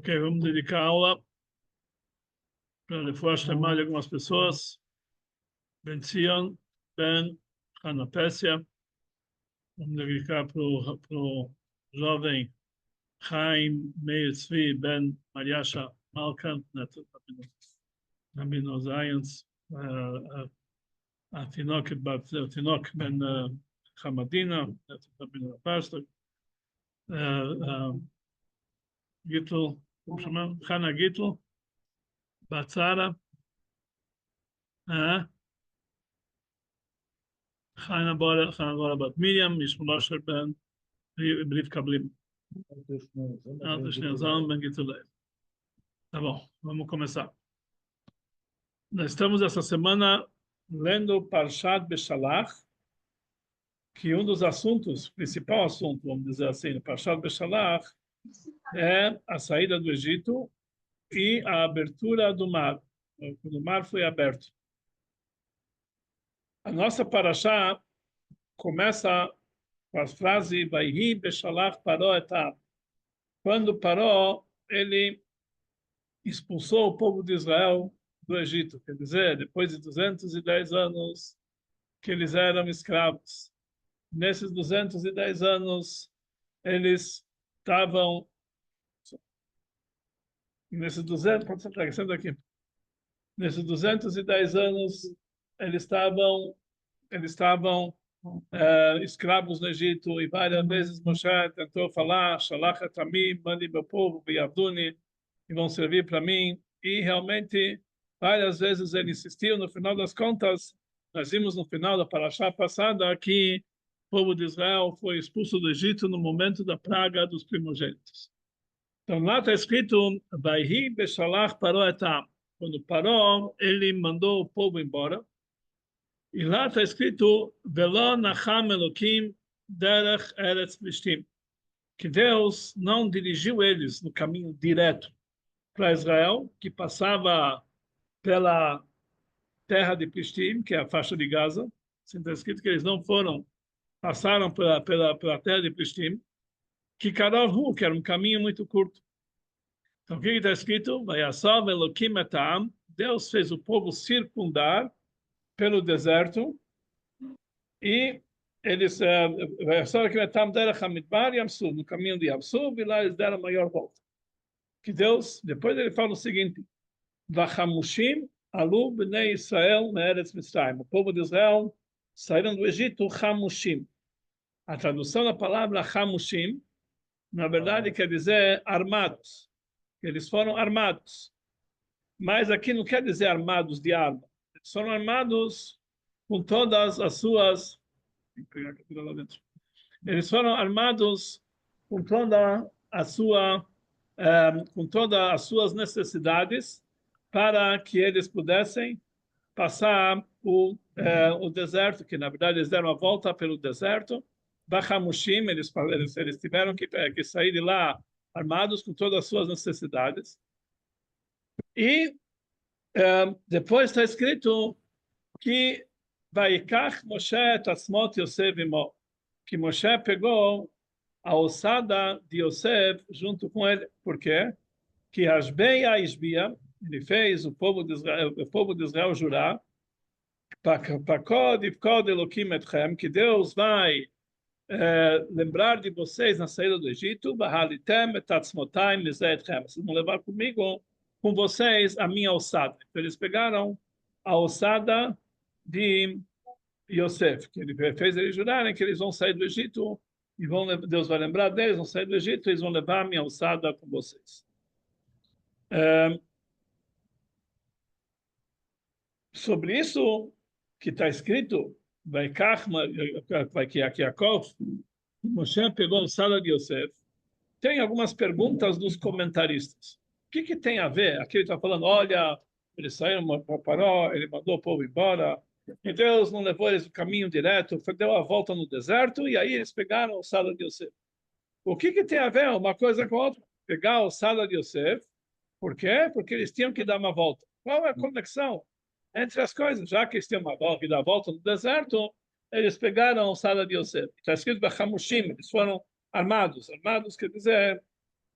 Ok, vamos dedicar a aula para reforçar chamar de algumas pessoas. Ben Zion, Ben Hanapécia. Vamos dedicar para o jovem Chaim Meir Tzvi Ben Mariasha Malkan, neto Rabino Zayans, a Tinok Ben Hamadina, neto Rabino Pastor, Gittel, como chama? Hannah Gittel, Batzara, Chana Bora Bat Miriam, Mishmosher Ben Rivka Blim. Alto Shnezão Ben Gitulei. Tá bom, vamos começar. Nós estamos essa semana lendo Parshat Beshalach, que um dos assuntos, principal assunto, vamos dizer assim, no Parshat Beshalach, é a saída do Egito e a abertura do mar, quando o mar foi aberto. A nossa Parashá começa com a frase Vaihi Beshalach Paró etam. Quando Paró, ele expulsou o povo de Israel do Egito, quer dizer, depois de 210 anos que eles eram escravos. Nesses 210 anos, eles estavam... Nesses 200... Senta aqui. Nesses 210 anos, eles estavam escravos no Egito, e várias vezes Moshe tentou falar, Shalach etamim, mande meu povo, Biavduni, e vão servir para mim, e realmente várias vezes ele insistiu. No final das contas, nós vimos no final da Parashá passada que o povo de Israel foi expulso do Egito no momento da praga dos primogênitos. Então lá está escrito, Vaihi Beshalach Paró etam. Quando Paró, ele mandou o povo embora. E lá está escrito, Velo nacham Elokim derech eretz plishtim, que Deus não dirigiu eles no caminho direto para Israel, que passava pela terra de Plishtim, que é a faixa de Gaza. Assim está escrito que eles não passaram pela terra de Plishtim, que Karavhu, que era um caminho muito curto. Então o que está escrito? Vayasav Elokim etam, Deus fez o povo circundar pelo deserto, e eles no caminho de Yamsub, e lá eles deram a maior volta. Que Deus, depois ele fala o seguinte, Vachamushim alu bnei Israel me'eretz Mitzrayim. O povo de Israel saíram do Egito, Chamushim. A tradução da palavra Chamushim, na verdade, quer dizer armados. Eles foram armados. Mas aqui não quer dizer armados de arma. Eles foram armados com todas as suas... Eles foram armados com toda a sua, com todas as suas necessidades, para que eles pudessem passar o deserto, que na verdade eles deram a volta pelo deserto. Bachamushim, eles tiveram que sair de lá armados com todas as suas necessidades. E depois está escrito que Vaikach Moshe et Asmot Yosef imo, que Moshe pegou a ossada de Yosef junto com ele. Por quê? Que Ashbeia Ishbia, ele fez o povo de Israel jurar, Pakod Ivkod Elokim etchem, que Deus vai lembrar de vocês na saída do Egito, Bahalitem et Atzmotaim Mizeh etchem, vocês vão levar comigo, com vocês, a minha ossada. Então eles pegaram a ossada de Yosef, que ele fez eles jurarem que eles vão sair do Egito, e Deus vai lembrar deles, vão sair do Egito, e eles vão levar a minha ossada com vocês. Sobre isso que está escrito, que Yaakov, Moshe pegou a ossada de Yosef, tem algumas perguntas dos comentaristas. O que tem a ver? Aqui ele está falando, olha, eles saíram para Paró, ele mandou o povo embora, e Deus não levou eles no caminho direto, deu a volta no deserto, e aí eles pegaram a ossada de Yosef. O que tem a ver uma coisa com a outra? Pegar a ossada de Yosef, por quê? Porque eles tinham que dar uma volta. Qual é a conexão entre as coisas? Já que eles tinham que dar a volta no deserto, eles pegaram a ossada de Yosef. Está escrito Bachamushim, eles foram armados. Armados quer dizer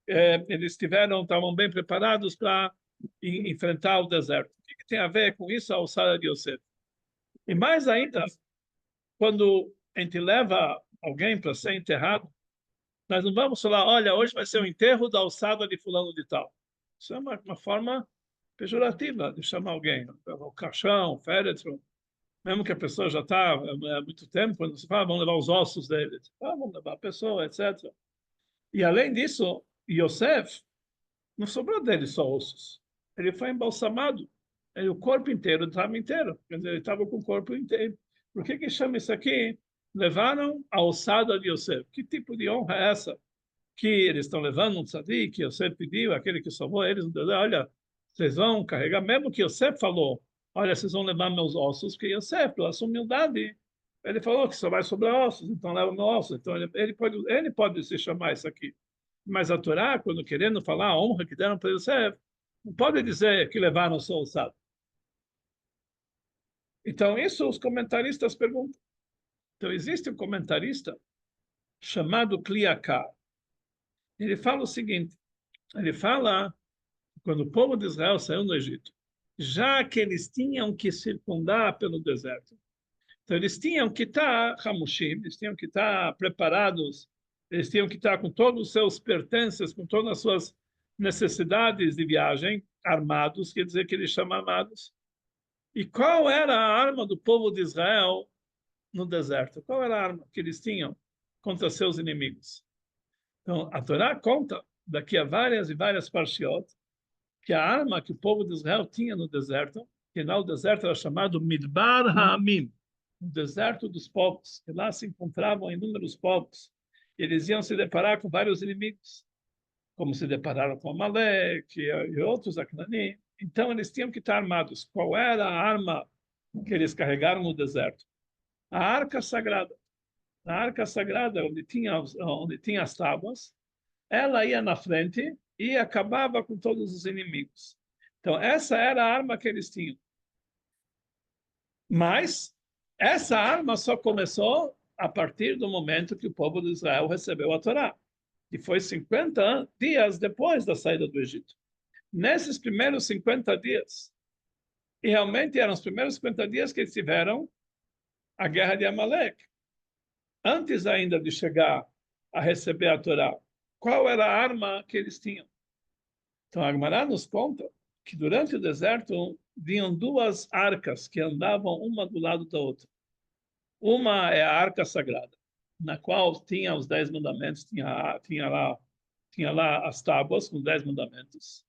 eles estavam bem preparados para enfrentar o deserto. O que tem a ver com isso a alçada de Yosef? E mais ainda, quando a gente leva alguém para ser enterrado, nós não vamos falar, olha, hoje vai ser o enterro da alçada de fulano de tal. Isso é uma forma pejorativa de chamar alguém. O caixão, o féretro, mesmo que a pessoa já está há muito tempo, quando se fala, vamos levar os ossos dele. Vamos levar a pessoa, etc. E além disso, Yosef, não sobrou dele só ossos. Ele foi embalsamado. O corpo inteiro estava inteiro. Quer dizer, ele estava com o corpo inteiro. Por que chama isso aqui? Levaram a ossada de Yosef. Que tipo de honra é essa? Que eles estão levando um tzadik, que Yosef pediu, aquele que salvou eles. Olha, vocês vão carregar, mesmo que Yosef falou, olha, vocês vão levar meus ossos, porque Yosef, pela sua humildade, ele falou que só vai sobrar ossos, então leva meus ossos. Então ele pode se chamar isso aqui. Mas a Torá, quando querendo falar a honra que deram para Yosef, não pode dizer que levaram só o sábado. Então, isso os comentaristas perguntam. Então, existe um comentarista chamado Kliakar. Ele fala o seguinte, ele fala, quando o povo de Israel saiu do Egito, já que eles tinham que circundar pelo deserto, então eles tinham que estar hamushim, eles tinham que estar preparados, eles tinham que estar com todos os seus pertences, com todas as suas necessidades de viagem, armados, quer dizer que eles chamam armados. E qual era a arma do povo de Israel no deserto? Qual era a arma que eles tinham contra seus inimigos? Então, a Torá conta, daqui a várias e várias parshiot, que a arma que o povo de Israel tinha no deserto, que lá o deserto era chamado Midbar Ha'amim, o deserto dos povos, que lá se encontravam inúmeros povos. Eles iam se deparar com vários inimigos, como se depararam com Amaleque e outros Acnani. Então, eles tinham que estar armados. Qual era a arma que eles carregaram no deserto? A arca sagrada. A arca sagrada, onde tinha as tábuas, ela ia na frente e acabava com todos os inimigos. Então, essa era a arma que eles tinham. Mas essa arma só começou a partir do momento que o povo de Israel recebeu a Torá, que foi 50 dias depois da saída do Egito. Nesses primeiros 50 dias, e realmente eram os primeiros 50 dias que eles tiveram a guerra de Amaleque. Antes ainda de chegar a receber a Torá, qual era a arma que eles tinham? Então, a Gemara nos conta que durante o deserto vinham duas arcas que andavam uma do lado da outra. Uma é a arca sagrada, na qual tinha os 10 mandamentos, tinha lá as tábuas com os 10 mandamentos.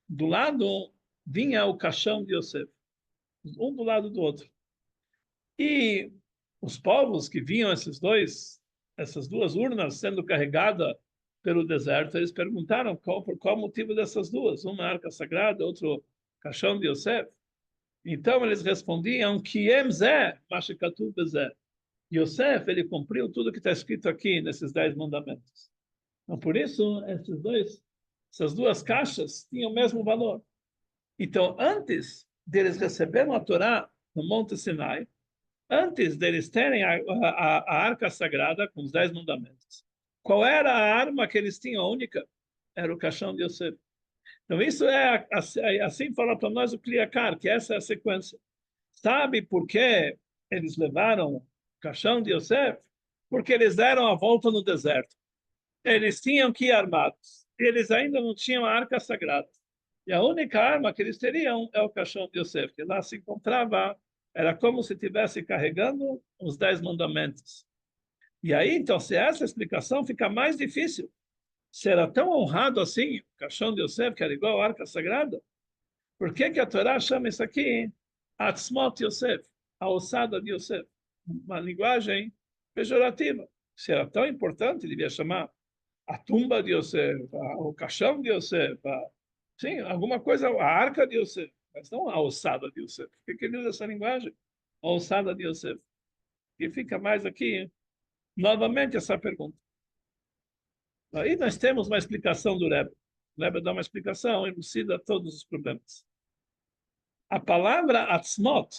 Do lado vinha o caixão de Yosef, um do lado do outro. E os povos que viam essas duas urnas sendo carregadas pelo deserto, eles perguntaram por qual motivo dessas duas, uma arca sagrada, outro caixão de Yosef. Então eles respondiam que Emzé, Mashikatu Bezé. Yosef, ele cumpriu tudo que está escrito aqui nesses 10 mandamentos. Então, por isso, essas duas caixas tinham o mesmo valor. Então, antes deles receberem a Torá no Monte Sinai, antes deles terem a arca sagrada com os 10 mandamentos, qual era a arma que eles tinham, a única? Era o caixão de Yosef. Então, isso assim fala para nós o Kliakar, que essa é a sequência. Sabe por que eles levaram o caixão de Yosef? Porque eles deram a volta no deserto. Eles tinham que ir armados. Eles ainda não tinham a arca sagrada. E a única arma que eles teriam é o caixão de Yosef, que lá se encontrava, era como se estivesse carregando os 10 mandamentos. E aí, então, se essa explicação fica mais difícil, será tão honrado assim o caixão de Yosef, que era igual à arca sagrada? Por que a Torá chama isso aqui Atzmot Yosef, a ossada de Yosef? Uma linguagem pejorativa. Se era tão importante, devia chamar a tumba de Yosef, o caixão de Yosef, sim, alguma coisa, a arca de Yosef, mas não a ossada de Yosef. Por que ele usa essa linguagem? A ossada de Yosef. E fica mais aqui, novamente, essa pergunta. Aí nós temos uma explicação do Rebbe. O Rebbe dá uma explicação, elucida todos os problemas. A palavra atzmot,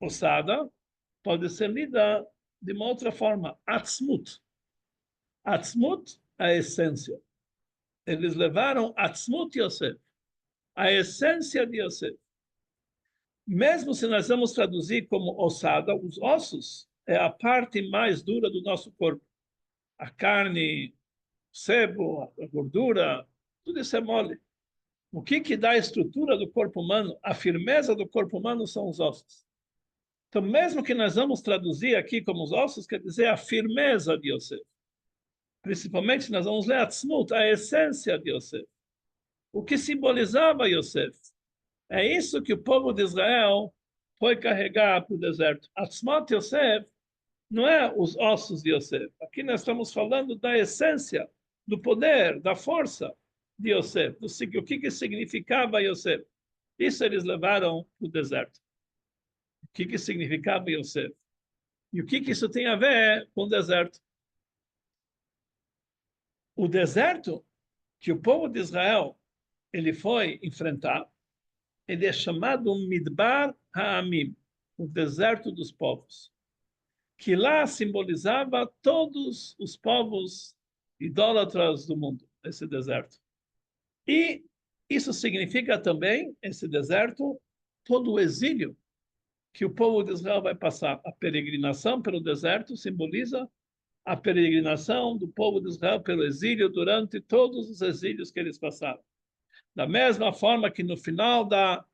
ossada, pode ser lida de uma outra forma, atzmut. Atzmut é a essência. eles levaram Atzmut Yosef, a essência de Yosef. Mesmo se nós vamos traduzir como ossada, os ossos é a parte mais dura do nosso corpo. A carne, o sebo, a gordura, tudo isso é mole. O que dá a estrutura do corpo humano, a firmeza do corpo humano são os ossos. Então, mesmo que nós vamos traduzir aqui como os ossos, quer dizer a firmeza de Yosef. Principalmente, nós vamos ler Atzmut, a essência de Yosef. O que simbolizava Yosef. É isso que o povo de Israel foi carregar para o deserto. Atzmut Yosef não é os ossos de Yosef. Aqui nós estamos falando da essência, do poder, da força de Yosef, o que significava Yosef. Isso eles levaram para o deserto. O que significava Yosef. E o que isso tem a ver com o deserto? O deserto que o povo de Israel ele foi enfrentar, ele é chamado Midbar Ha'amim, o deserto dos povos, que lá simbolizava todos os povos idólatras do mundo, esse deserto. E isso significa também, esse deserto, todo o exílio que o povo de Israel vai passar. A peregrinação pelo deserto simboliza a peregrinação do povo de Israel pelo exílio durante todos os exílios que eles passaram. Da mesma forma que no final da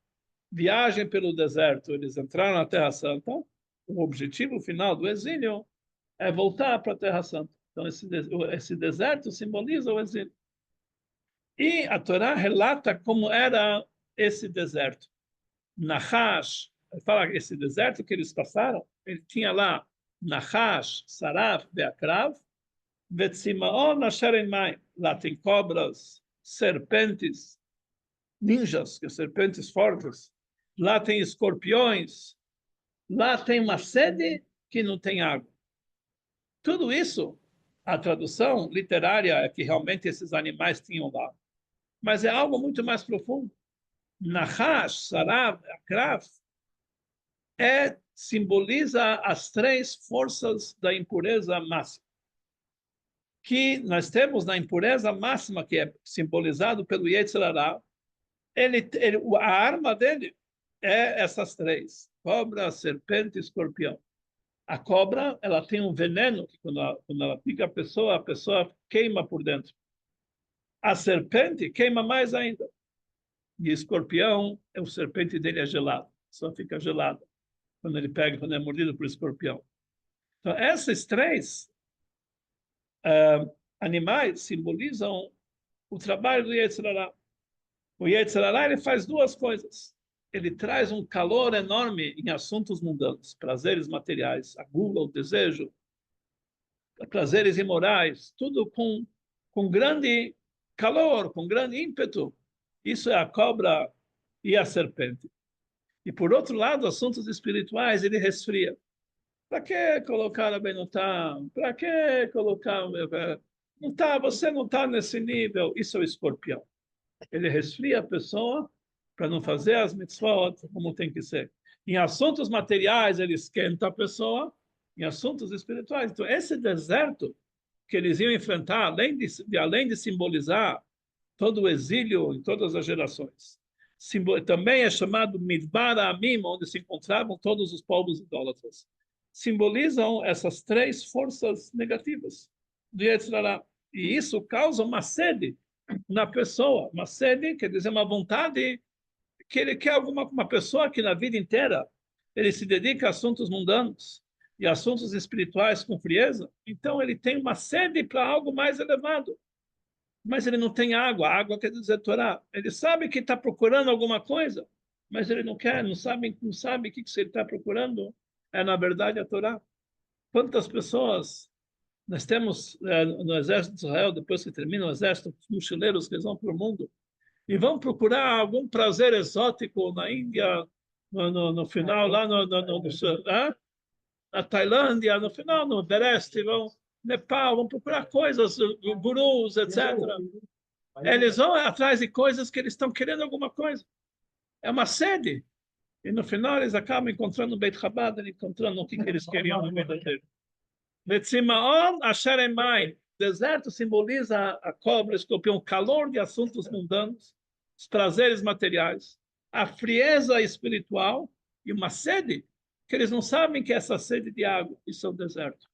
viagem pelo deserto, eles entraram na Terra Santa, o objetivo final do exílio é voltar para a Terra Santa. Então, esse deserto simboliza o exílio. E a Torá relata como era esse deserto. Nahash, fala que esse deserto que eles passaram, ele tinha lá Nahash, Saraf, Beakrav, Vetzimaon, Asher Mai. Lá tem cobras, serpentes, ninjas, que serpentes fortes. Lá tem escorpiões. Lá tem uma sede que não tem água. Tudo isso, a tradução literária é que realmente esses animais tinham lá. Mas é algo muito mais profundo. Nahash, Sarav, Akrav, simboliza as três forças da impureza máxima. Que nós temos na impureza máxima, que é simbolizado pelo Yetzer Hara, a arma dele é essas três: cobra, serpente e escorpião. A cobra, ela tem um veneno que quando ela pica a pessoa queima por dentro. A serpente queima mais ainda. E escorpião, o serpente dele é gelado, só fica gelado quando quando é mordido por escorpião. Então, esses três animais simbolizam o trabalho do Yetzer Hara. O Yetzer Hara, ele faz duas coisas. Ele traz um calor enorme em assuntos mundanos, prazeres materiais, a gula, o desejo, prazeres imorais, tudo com grande calor, com grande ímpeto. Isso é a cobra e a serpente. E, por outro lado, assuntos espirituais, ele resfria. Para que colocar a Benutá? Para que colocar... Não tá, você não está nesse nível. Isso é o escorpião. Ele resfria a pessoa para não fazer as mitzvot como tem que ser. Em assuntos materiais, ele esquenta a pessoa. Em assuntos espirituais. Então, esse deserto que eles iam enfrentar, além de simbolizar todo o exílio em todas as gerações, também é chamado Midbar Amim, onde se encontravam todos os povos idólatras. Simbolizam essas três forças negativas do Yetzer Hara. E isso causa uma sede na pessoa. Uma sede quer dizer uma vontade que ele quer uma pessoa que na vida inteira ele se dedica a assuntos mundanos e assuntos espirituais com frieza. Então ele tem uma sede para algo mais elevado. Mas ele não tem água. Água quer dizer Torá. Ele sabe que está procurando alguma coisa, mas ele não quer, não sabe o que ele está procurando. É, na verdade, a Torá. Quantas pessoas nós temos no exército de Israel, depois que termina o exército, os mochileiros que eles vão para o mundo, e vão procurar algum prazer exótico na Índia, no final, lá na Tailândia, no final, no Everest, vão Nepal, vão procurar coisas, gurus, etc. Eles vão atrás de coisas que eles estão querendo alguma coisa. É uma sede. E no final eles acabam encontrando o Beit Chabad, encontrando o que eles queriam no vida dele. Vetzimaon Asher Emai. deserto simboliza a cobra, o escorpião, o calor de assuntos mundanos, os prazeres materiais, a frieza espiritual e uma sede que eles não sabem que é essa sede de água. Isso é o deserto.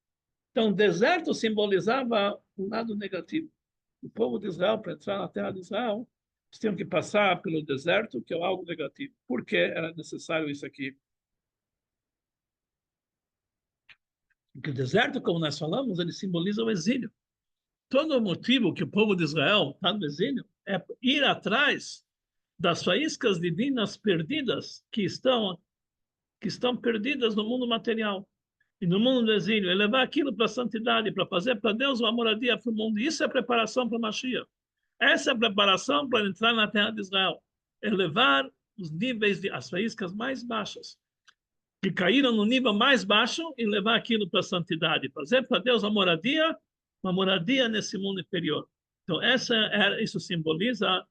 Então, o deserto simbolizava um lado negativo. O povo de Israel, para entrar na terra de Israel, eles tinham que passar pelo deserto, que é algo negativo. Por que era necessário isso aqui? Porque o deserto, como nós falamos, ele simboliza o exílio. Todo o motivo que o povo de Israel está no exílio é ir atrás das faíscas divinas perdidas que estão perdidas no mundo material e no mundo do exílio, é levar aquilo para a santidade, para fazer para Deus uma moradia para o mundo. Isso é preparação para a Mashiach. Essa é a preparação para entrar na terra de Israel. É levar os níveis de as faíscas mais baixas, que caíram no nível mais baixo, e levar aquilo para a santidade, fazer para Deus uma moradia nesse mundo inferior. Então, isso simboliza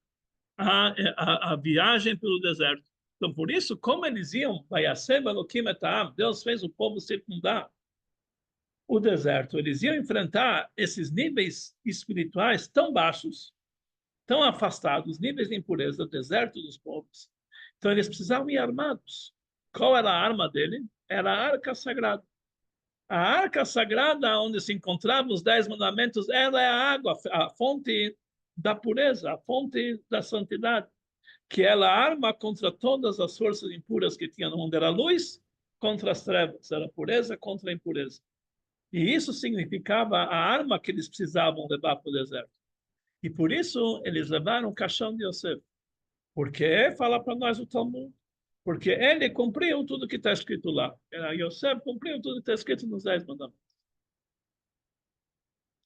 a viagem pelo deserto. Então, por isso, como eles iam, Deus fez o povo circundar o deserto. Eles iam enfrentar esses níveis espirituais tão baixos, tão afastados, níveis de impureza, o deserto dos povos. Então, eles precisavam ir armados. Qual era a arma dele? Era a arca sagrada. A arca sagrada, onde se encontravam os 10 mandamentos, ela é a água, a fonte da pureza, a fonte da santidade, que ela arma contra todas as forças impuras que tinha no mundo. Era a luz contra as trevas, era a pureza contra a impureza. E isso significava a arma que eles precisavam levar para o deserto. E por isso eles levaram o caixão de Yosef. Porque fala para nós o Talmud. Porque ele cumpriu tudo que está escrito lá. Yosef cumpriu tudo que está escrito nos 10 mandamentos.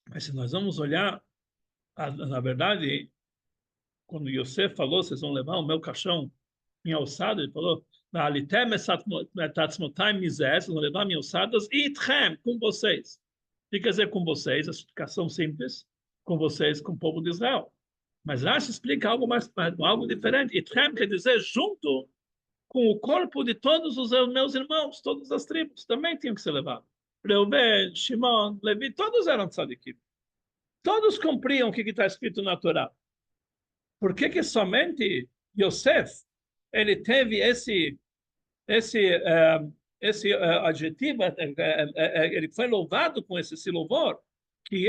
Mas se nós vamos olhar, na verdade, quando Yosef falou, vocês vão levar o meu caixão em alçada, ele falou, vocês vão levar minhas alçadas e com vocês. O que quer dizer com vocês? A explicação simples, com vocês, com o povo de Israel. Mas Rashi explica algo diferente. Itchem quer dizer junto com o corpo de todos os meus irmãos, todas as tribos, também tinham que ser levados. Reuben, Shimon, Levi, todos eram tzadikim. Todos cumpriam o que está escrito na Torá. Por que somente Yosef ele teve esse adjetivo, ele foi louvado com esse louvor, que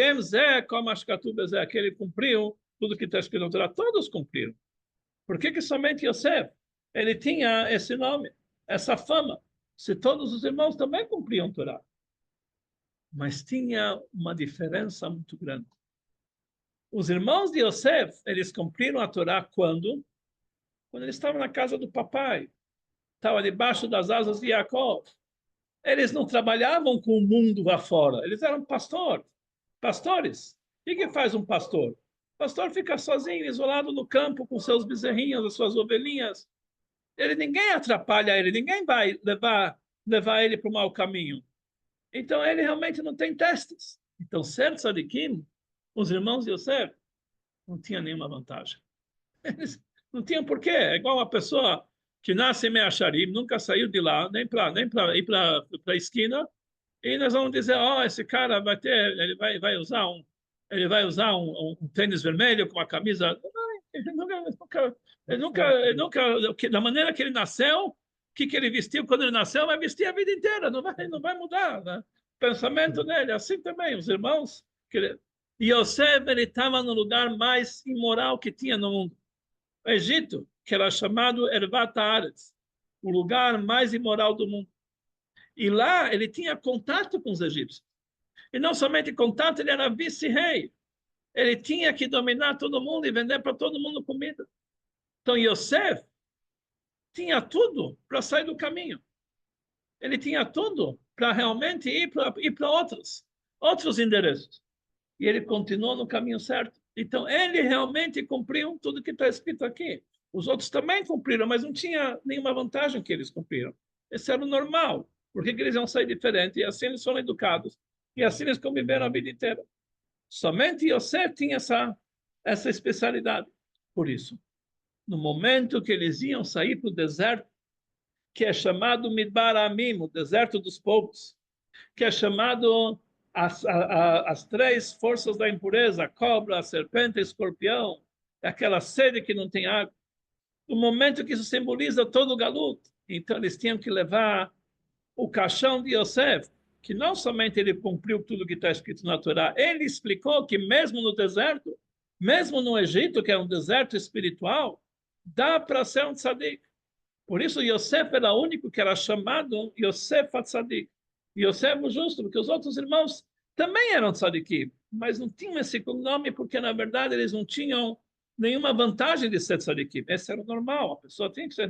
que ele cumpriu tudo que está escrito na Torá, todos cumpriram. Por que somente Yosef ele tinha esse nome, essa fama, se todos os irmãos também cumpriam a Torá? Mas tinha uma diferença muito grande. Os irmãos de Yosef, eles cumpriram a Torá quando eles estavam na casa do papai, estavam debaixo das asas de Jacob. Eles não trabalhavam com o mundo lá fora, eles eram pastores. O que faz um pastor? O pastor fica sozinho, isolado no campo, com seus bezerrinhos, as suas ovelhinhas. Ninguém atrapalha ele, ninguém vai levar ele para o mau caminho. Então, ele realmente não tem testes. Então, ser tzadikim, os irmãos de Yosef, não tinha nenhuma vantagem. Eles não tinham porquê. É igual uma pessoa que nasce em Meacharim, nunca saiu de lá, nem para ir para a esquina, e nós vamos dizer, esse cara vai usar um tênis vermelho com uma camisa. Ele nunca, da maneira que ele nasceu, o que ele vestiu quando ele nasceu, vai vestir a vida inteira, não vai mudar, né? O pensamento dele, assim também, os irmãos. E Yosef, ele estava no lugar mais imoral que tinha no mundo. O Egito, que era chamado Ervat Haaretz, o lugar mais imoral do mundo. E lá ele tinha contato com os egípcios. E não somente contato, ele era vice-rei. Ele tinha que dominar todo mundo e vender para todo mundo comida. Então Yosef tinha tudo para sair do caminho. Ele tinha tudo para realmente ir para outros endereços. E ele continuou no caminho certo. Então ele realmente cumpriu tudo que está escrito aqui. Os outros também cumpriram, mas não tinha nenhuma vantagem que eles cumpriram. Esse era o normal. Por que eles iam sair diferente? E assim eles foram educados. E assim eles conviveram a vida inteira. Somente Yosef tinha essa especialidade. Por isso, no momento que eles iam sair para o deserto, que é chamado Midbar Amim, o deserto dos povos, que é chamado as três forças da impureza, a cobra, a serpente, o escorpião, aquela sede que não tem água. No momento que isso simboliza todo o galuto, então eles tinham que levar o caixão de Yosef, que não somente ele cumpriu tudo que está escrito na Torá, ele explicou que mesmo no deserto, mesmo no Egito, que é um deserto espiritual, dá para ser um tzadik. Por isso Yosef era o único que era chamado Yosef HaTzadik. Yosef o justo, porque os outros irmãos também eram tzadikim, mas não tinham esse nome porque, na verdade, eles não tinham nenhuma vantagem de ser tzadikim. Esse era o normal, a pessoa tinha que ser,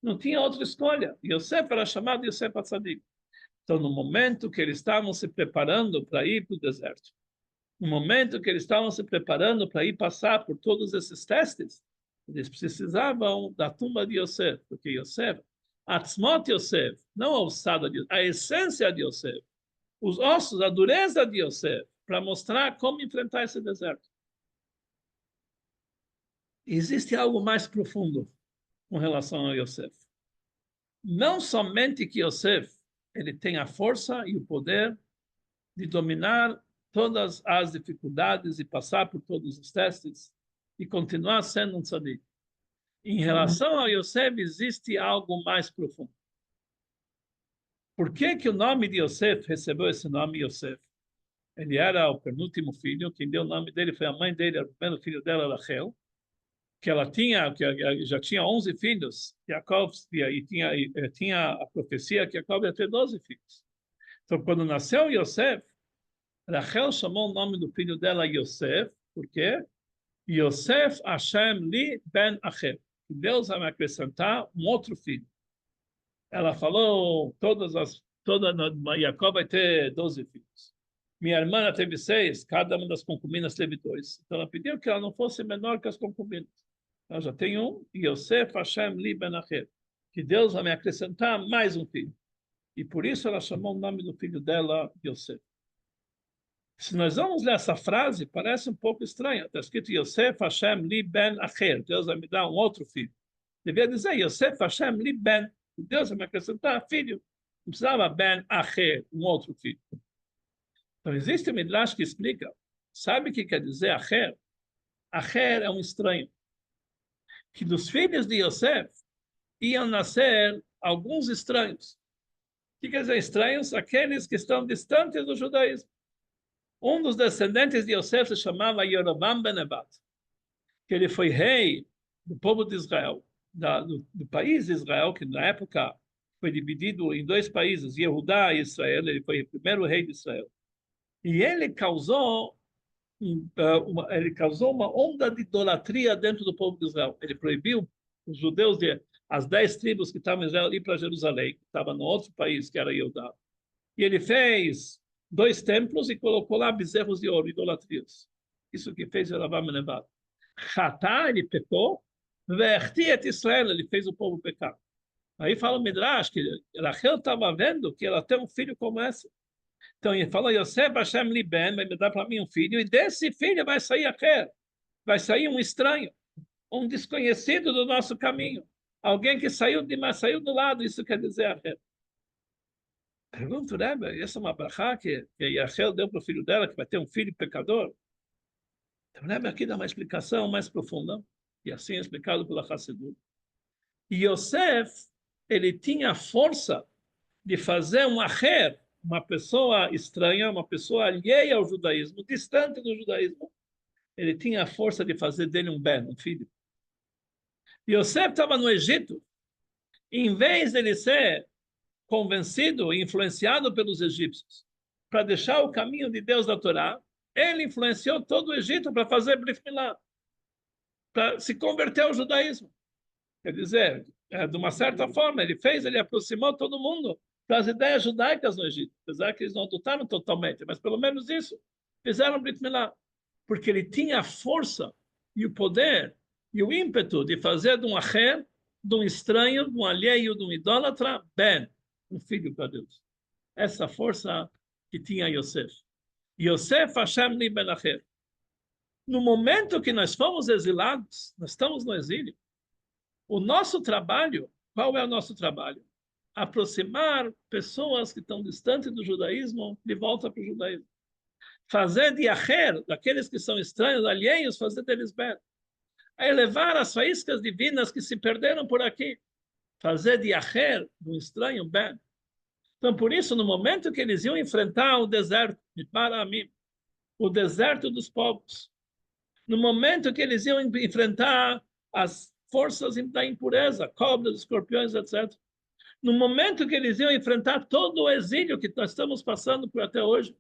não tinha outra escolha. Yosef era chamado Yosef HaTzadik. Então, no momento que eles estavam se preparando para ir para o deserto, no momento que eles estavam se preparando para ir passar por todos esses testes, eles precisavam da tumba de Yosef, porque Yosef, Atzmot Yosef, não a ossada de Yosef, a essência de Yosef, os ossos, a dureza de Yosef, para mostrar como enfrentar esse deserto. Existe algo mais profundo com relação a Yosef. Não somente que Yosef ele tem a força e o poder de dominar todas as dificuldades e passar por todos os testes e continuar sendo um tzadik. Em relação a Yosef, existe algo mais profundo. Por que o nome de Yosef recebeu esse nome Yosef? Ele era o penúltimo filho, quem deu o nome dele foi a mãe dele, o primeiro filho dela, Rachel, que já tinha 11 filhos, Jacob, e tinha a profecia que Jacob ia ter 12 filhos. Então, quando nasceu Yosef, Rachel chamou o nome do filho dela Yosef, por quê? Yosef Hashem li ben Acher. Deus vai me acrescentar um outro filho. Ela falou, Jacob vai ter 12 filhos. Minha irmã teve 6, cada uma das concubinas teve 2. Então ela pediu que ela não fosse menor que as concubinas. Ela já tem um, Yosef Hashem li ben Acher. Que Deus vai me acrescentar mais um filho. E por isso ela chamou o nome do filho dela Yosef. Se nós vamos ler essa frase, parece um pouco estranha. Está escrito Yosef Hashem li ben Acher. Deus vai me dar um outro filho. Devia dizer Yosef Hashem li ben. Deus vai me acrescentar filho. Não precisava ben Acher, um outro filho. Então existe um Midrash que explica. Sabe o que quer dizer Acher? Acher é um estranho. Que dos filhos de Yosef iam nascer alguns estranhos. O que quer dizer estranhos? Aqueles que estão distantes do judaísmo. Um dos descendentes de Yosef se chamava Yerovam ben Nebat, que ele foi rei do povo de Israel, do país de Israel, que na época foi dividido em 2 países, Yehudá e Israel. Ele foi o primeiro rei de Israel. E ele causou uma onda de idolatria dentro do povo de Israel. Ele proibiu os judeus, as 10 tribos que estavam em Israel, ir para Jerusalém, que estava no outro país, que era Yehudá. E ele fez 2 templos e colocou lá bezerros de ouro, idolatrias. Isso que fez Yerovam ben Nebat. Hatá, ele pecou, vertiet Israel, ele fez o povo pecar. Aí fala o Midrash que Rachel estava vendo que ela tem um filho como esse. Então ele fala, Yosef Hashem li ben, vai me dar para mim um filho, e desse filho vai sair Acher, vai sair um estranho, um desconhecido do nosso caminho, alguém que saiu do lado, isso quer dizer Acher. Pergunto, Rebbe, essa é uma brachá que Rachel deu para o filho dela, que vai ter um filho pecador? Então, Rebbe aqui dá uma explicação mais profunda, e assim é explicado pela Hassidut. Yosef, ele tinha a força de fazer um acher, uma pessoa estranha, uma pessoa alheia ao judaísmo, distante do judaísmo. Ele tinha a força de fazer dele um ben, um filho. Yosef estava no Egito. Em vez dele ser convencido e influenciado pelos egípcios para deixar o caminho de Deus da Torá, ele influenciou todo o Egito para fazer Brit Milá, para se converter ao judaísmo. Quer dizer, de uma certa forma, ele aproximou todo mundo das ideias judaicas no Egito, apesar que eles não adotaram totalmente, mas pelo menos isso, fizeram Brit Milá, porque ele tinha a força e o poder e o ímpeto de fazer de um acher, de um estranho, de um alheio, de um idólatra, ben, um filho para Deus. Essa força que tinha Yosef. Yosef Hashem li ben acher. No momento que nós fomos exilados, nós estamos no exílio, o nosso trabalho, qual é o nosso trabalho? aproximar pessoas que estão distantes do judaísmo de volta para o judaísmo. Fazer de acher, daqueles que são estranhos, alheios, fazer deles bem. É elevar as faíscas divinas que se perderam por aqui. Fazer de acher, do estranho, bem. Então, por isso, no momento que eles iam enfrentar o deserto, de Paramim, o deserto dos povos, no momento que eles iam enfrentar as forças da impureza, cobras, escorpiões, etc., no momento que eles iam enfrentar todo o exílio que nós estamos passando por até hoje,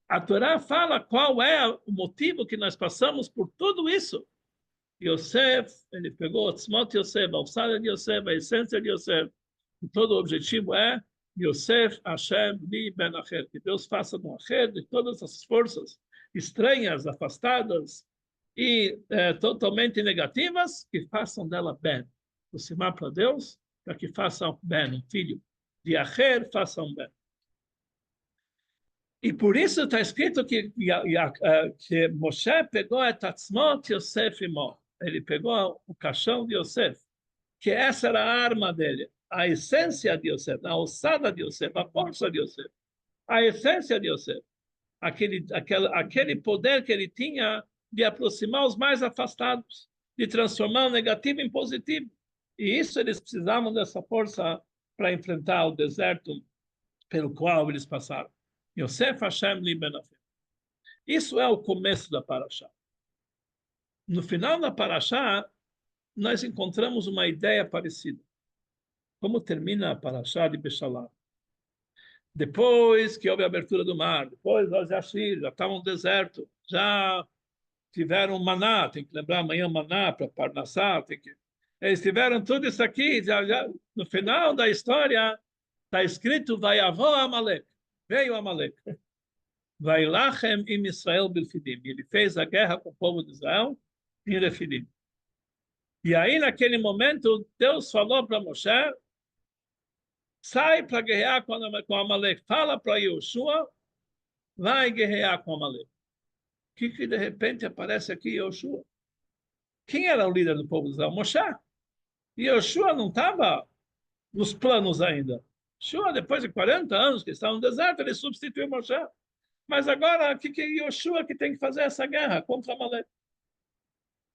a Torá fala qual é o motivo que nós passamos por tudo isso. Yosef, ele pegou Tzmot Yosef, a alçada de Yosef, a essência de Yosef. E todo o objetivo é Yosef Hashem li ben Acher, que Deus faça no Acher de todas as forças estranhas, afastadas e totalmente negativas, que façam dela bem. Aproximar para Deus, para que façam bem, um filho de Acher façam bem. E por isso está escrito que Moshe pegou a Tatzmot Yosef Imo. Ele pegou o caixão de Yosef, que essa era a arma dele, a essência de Yosef, a alçada de Yosef, a força de Yosef, a essência de Yosef, aquele poder que ele tinha de aproximar os mais afastados, de transformar o negativo em positivo. E isso eles precisavam dessa força para enfrentar o deserto pelo qual eles passaram. Yosef Hashem li ben Acher. Isso é o começo da Parashá. No final da Parashá, nós encontramos uma ideia parecida. Como termina a Parashá de Beshalach? Depois que houve a abertura do mar, depois nós já estavam no deserto, já tiveram maná, tem que lembrar amanhã maná para Parnassá, eles tiveram tudo isso aqui, no final da história está escrito Vayavó Amalek, veio Amalek. Vailachem im Israel bilfidim. Ele fez a guerra com o povo de Israel em Refidim. E aí, naquele momento, Deus falou para Moshe, sai para guerrear com Amalek. Fala para Yoshua, vai guerrear com Amalek. O que de repente aparece aqui Yoshua? Quem era o líder do povo de Israel? Moshe. E Yoshua não estava nos planos ainda. Yoshua, depois de 40 anos que estava no deserto, ele substituiu Moshe. Mas agora, o que é Yoshua que tem que fazer essa guerra contra Amalek?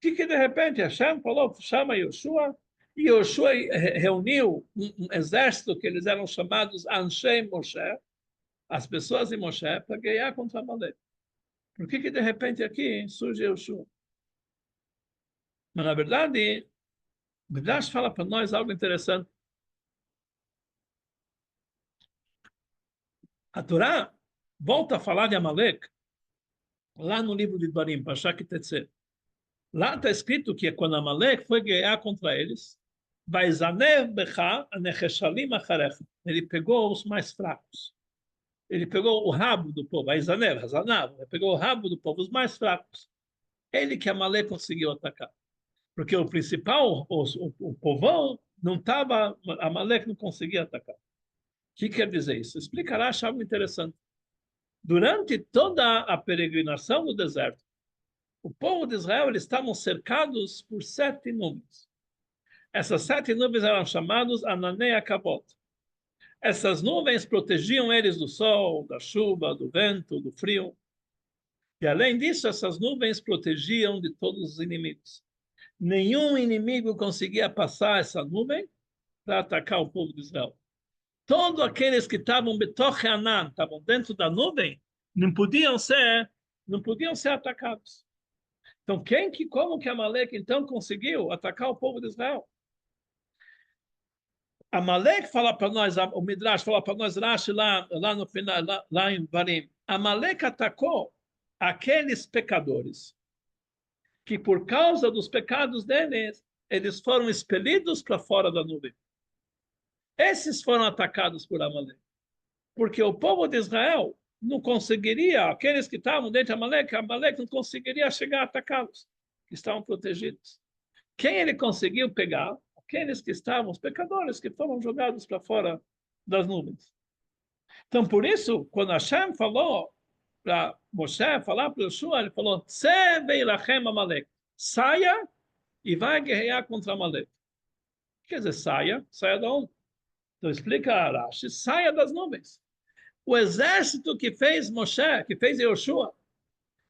Que de repente Hashem falou, chama Yoshua, e Yoshua reuniu um exército que eles eram chamados Anshei Moshe, as pessoas de Moshe, para guerrear contra Amalek. Por que de repente aqui surge Yoshua? Mas na verdade, o Midrash fala para nós algo interessante. A Torá volta a falar de Amalek lá no livro de Dvarim, Parashat Tetzé. Lá está escrito que quando Amalek foi guerrear contra eles, ele pegou os mais fracos. Ele pegou o rabo do povo, ele pegou o rabo do povo, os mais fracos. Ele que Amalek conseguiu atacar. Porque o principal, o povão, não estava, Amalek não conseguia atacar. O que quer dizer isso? Explicará algo interessante. Durante toda a peregrinação no deserto, o povo de Israel eles estavam cercados por 7 nuvens. Essas 7 nuvens eram chamadas Ananei Akavot. Essas nuvens protegiam eles do sol, da chuva, do vento, do frio. E além disso, essas nuvens protegiam de todos os inimigos. Nenhum inimigo conseguia passar essa nuvem para atacar o povo de Israel. Todos aqueles que estavam betoch Anan, estavam dentro da nuvem, não podiam ser atacados. Então, como que Amalek então conseguiu atacar o povo de Israel? Amalek fala para nós, o Midrash fala para nós, Rashi lá no final, lá em Varim, Amalek atacou aqueles pecadores que por causa dos pecados deles, eles foram expelidos para fora da nuvem. Esses foram atacados por Amalek. Porque o povo de Israel não conseguiria, aqueles que estavam dentro de Amalek não conseguiria chegar a atacá-los, que estavam protegidos. Quem ele conseguiu pegar? Aqueles que estavam, os pecadores, que foram jogados para fora das nuvens. Então, por isso, quando Hashem falou para Moshe, falar para Yoshua, ele falou, Amalek, saia e vai guerrear contra Amalek. Quer dizer, saia de onde? Então explica a Rashi, saia das nuvens. O exército que fez Moshe, que fez Yoshua,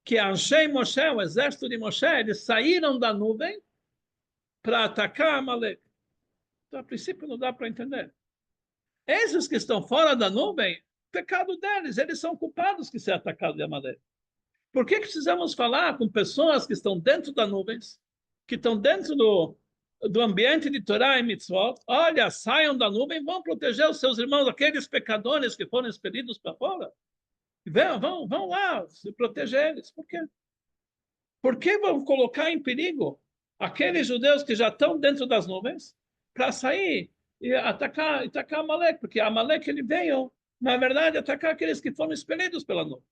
que Anshei Moshe, o exército de Moshe, eles saíram da nuvem para atacar Amalek. Então, a princípio, não dá para entender. Esses que estão fora da nuvem, pecado deles, eles são culpados que ser atacados de Amalek. Por que precisamos falar com pessoas que estão dentro das nuvens, que estão dentro do ambiente de Torá e Mitzvot? Olha, saiam da nuvem, vão proteger os seus irmãos, aqueles pecadores que foram expelidos para fora. Vão lá, se proteger eles. Por quê? Por que vão colocar em perigo aqueles judeus que já estão dentro das nuvens para sair e atacar Amalek? Porque Amalek ele veio, na verdade, atacar aqueles que foram expelidos pela nuvem.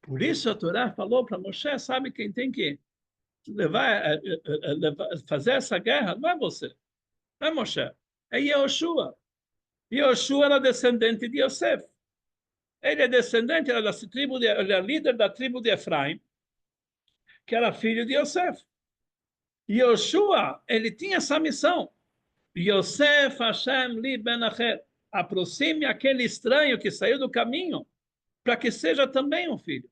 Por isso a Torá falou para Moshe, sabe quem tem que fazer essa guerra? Não é você, não é Moshe, é Yehoshua. Yehoshua era descendente de Yosef. Ele é descendente, ele é líder da tribo de Efraim, que era filho de Yosef. Yoshua, ele tinha essa missão. Yosef Hashem li ben acher. Aproxime aquele estranho que saiu do caminho, para que seja também um filho.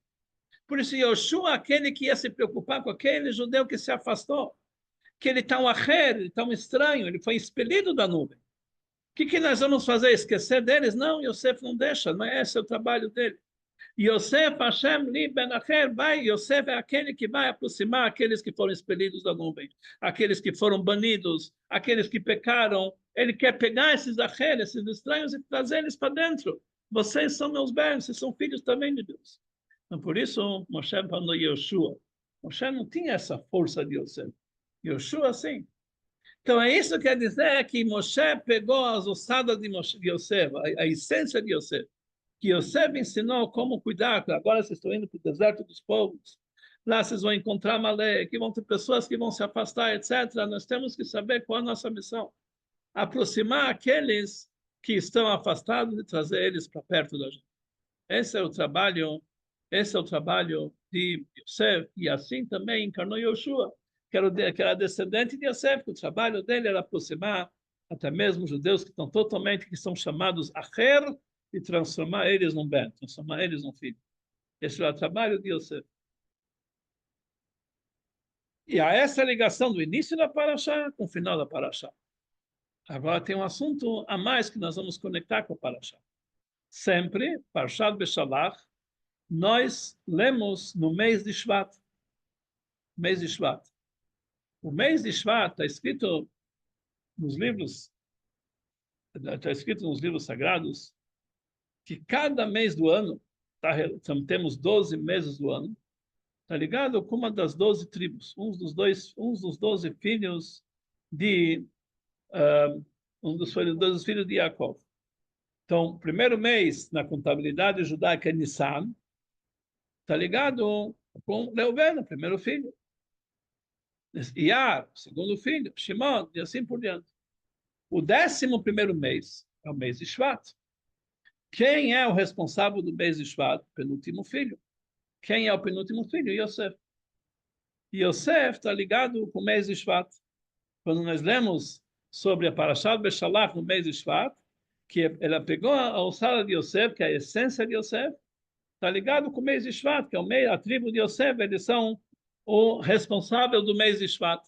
Por isso, Yoshua, aquele que ia se preocupar com aquele judeu que se afastou, que ele está um acher, ele está um estranho, ele foi expelido da nuvem. O que nós vamos fazer? Esquecer deles? Não, Yosef não deixa, não é esse o trabalho dele. Yosef Hashem li ben acher, Yosef é aquele que vai aproximar aqueles que foram expelidos da nuvem, aqueles que foram banidos, aqueles que pecaram. Ele quer pegar esses acher, esses estranhos, e trazer eles para dentro. Vocês são meus bens, vocês são filhos também de Deus. Então, por isso, Moshe falou Yoshua. Moshe não tinha essa força de Yosef. Yoshua, sim. Então, é isso que quer dizer que Moshe pegou as ossadas de Yosef, a essência de Yosef, que Yosef ensinou como cuidar. Agora vocês estão indo para o deserto dos povos, lá vocês vão encontrar Malé, que vão ter pessoas que vão se afastar, etc. Nós temos que saber qual é a nossa missão. Aproximar aqueles que estão afastados e trazer eles para perto da gente. Esse é o trabalho de Yosef, e assim também encarnou Yoshua, que era descendente de Yosef, que o trabalho dele era aproximar até mesmo judeus que estão totalmente, que são chamados Acher, e transformar eles num bem, transformar eles num filho. Esse é o trabalho de Yosef. E há essa ligação do início da Parashá com o final da Parashá. Agora tem um assunto a mais que nós vamos conectar com a Parashá. Sempre, Parashat Beshalach, nós lemos no mês de Shvat. Mês de Shvat. O mês de Shvat está escrito nos livros sagrados que cada mês do ano, temos 12 meses do ano, está ligado com uma das 12 tribos, uns dos 12 filhos de um dos filhos de Yaakov. Então, o primeiro mês na contabilidade judaica é Nissan, está ligado com Reuven, o primeiro filho. Iyar, o segundo filho, Shimon, e assim por diante. O 11º mês é o mês de Shvat. Quem é o responsável do mês de Shvat? Penúltimo filho. Quem é o penúltimo filho? Yosef. Yosef está ligado com o mês de Shvat. Quando nós lemos sobre a Parashat Beshalach no mês de Shvat, que ela pegou a ossada de Yosef, que é a essência de Yosef, está ligado com o mês de Shvat, que é o mês, a tribo de Yosef, eles são o responsável do mês de Shvat.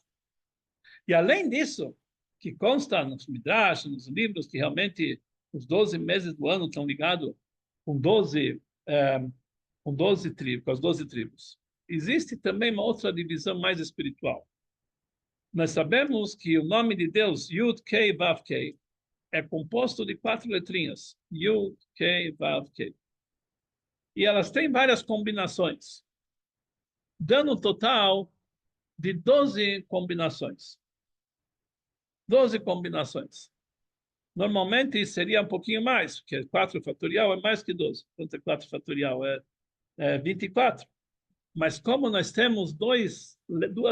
E além disso, que consta nos Midrash, nos livros, que realmente os 12 meses do ano estão ligados com 12 tribos, com as 12 tribos. Existe também uma outra divisão mais espiritual. Nós sabemos que o nome de Deus, Yud, Kei, Vav, Kei, é composto de 4 letrinhas. Yud, Kei, Vav, Kei. E elas têm várias combinações, dando um total de 12 combinações. 12 combinações. Normalmente seria um pouquinho mais, porque 4 fatorial é mais que 12. Quanto é 4 fatorial? É 24. Mas como nós temos duas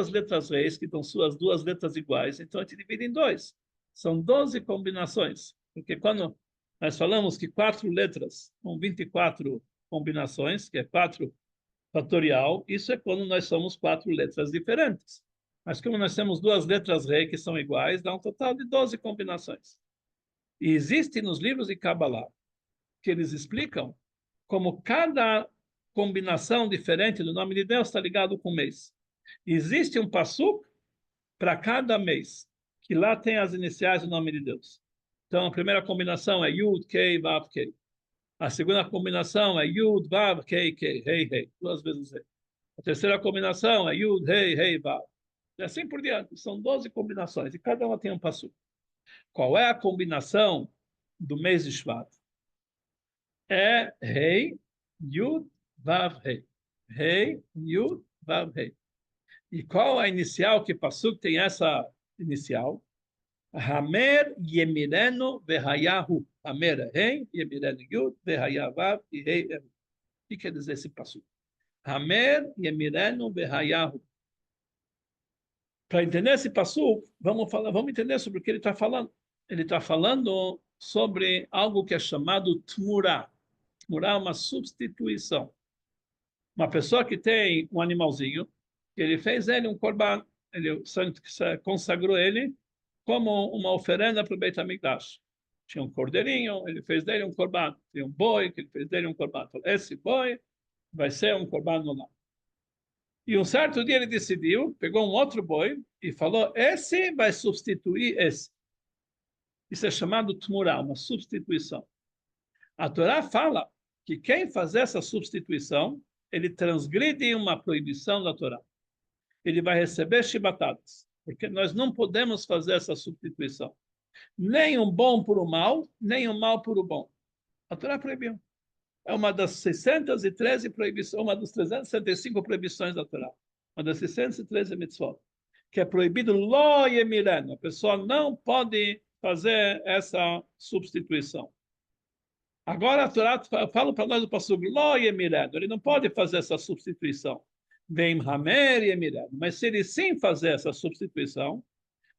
letras reis, que são suas duas letras iguais, então a gente divide em 2. São 12 combinações. Porque quando nós falamos que 4 letras são 24 combinações, que é 4 fatorial, isso é quando nós somos 4 letras diferentes. Mas como nós temos duas letras rei que são iguais, dá um total de 12 combinações. E existe nos livros de Kabbalah que eles explicam como cada combinação diferente do nome de Deus está ligado com o mês. Existe um passuk para cada mês, que lá tem as iniciais do nome de Deus. Então, a primeira combinação é Yud, Kei, Vav, Kei. A segunda combinação é Yud, Vav, Kei, Kei, Rei, Rei. Duas vezes Rei. A terceira combinação é Yud, Rei, Rei, Vav. E assim por diante. São 12 combinações e cada uma tem um passuk. Qual é a combinação do mês de Shvat? É Rei, Yud, Vav, Rei. Rei, Yud, Vav, Rei. E qual a inicial que passuk tem essa inicial? Hamer Yemireno Vehayahu. Hamer é Rei, Yemireno Yud, Vehayavav e Rei é. O que quer dizer esse passuk? Hamer Yemireno Vehayahu. Para entender esse passuk, vamos entender sobre o que ele está falando. Ele está falando sobre algo que é chamado Tmurah. Tmurah é uma substituição. Uma pessoa que tem um animalzinho, ele fez ele um korban, ele consagrou ele como uma oferenda para o Beit HaMikdash. Tinha um cordeirinho, ele fez dele um korban. Tinha um boi, que ele fez dele um korban. Então, esse boi vai ser um korban no lar. E um certo dia ele decidiu, pegou um outro boi e falou, esse vai substituir esse. Isso é chamado tmurah, uma substituição. A Torá fala que quem fazer essa substituição, ele transgride uma proibição da Torá. Ele vai receber chibatadas, porque nós não podemos fazer essa substituição. Nem um bom por um mal, nem um mal por um bom. A Torá proibiu. É uma das 613 proibições, uma das 365 proibições da Torá. Uma das 613 mitzvot. Que é proibido lo yemireno. A pessoa não pode fazer essa substituição. Agora a Torá fala para nós o passuco lo yemireno. Ele não pode fazer essa substituição. Vem hamer yemireno. Mas se ele sim fazer essa substituição,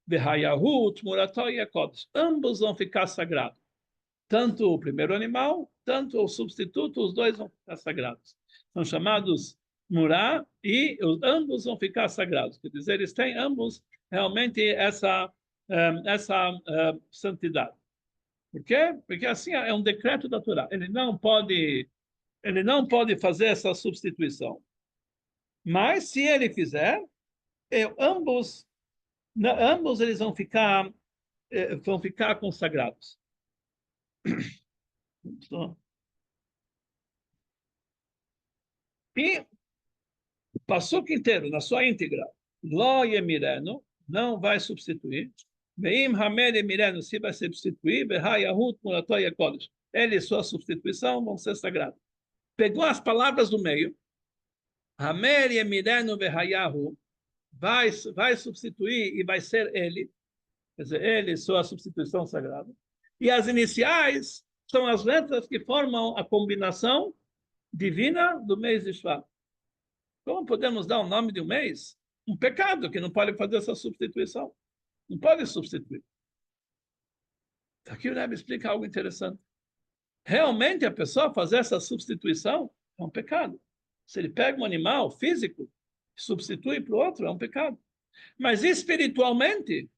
Vehayahut, Murato e Akodesh. Ambos vão ficar sagrados. Tanto o primeiro animal, tanto o substituto, os dois vão ficar sagrados. São chamados Murá e ambos vão ficar sagrados. Quer dizer, eles têm ambos realmente essa santidade. Por quê? Porque assim é um decreto da Torá. Ele não pode fazer essa substituição. Mas se ele fizer, ambos eles vão ficar consagrados. E o passuco inteiro, na sua íntegra, lo yemireno, não vai substituir. Veim hamer yemireno, se vai substituir, behayahut murato yakodesh. Ele e sua substituição vão ser sagrados. Pegou as palavras do meio, hamer yemireno behayahu, vai substituir e vai ser ele. Quer dizer, ele e sua substituição sagrada. E as iniciais são as letras que formam a combinação divina do mês de Shvat. Como podemos dar o nome de um mês? Um pecado que não pode fazer essa substituição. Não pode substituir. Aqui o Rebbe explica algo interessante. Realmente a pessoa fazer essa substituição é um pecado. Se ele pega um animal físico e substitui para o outro, é um pecado. Mas espiritualmente,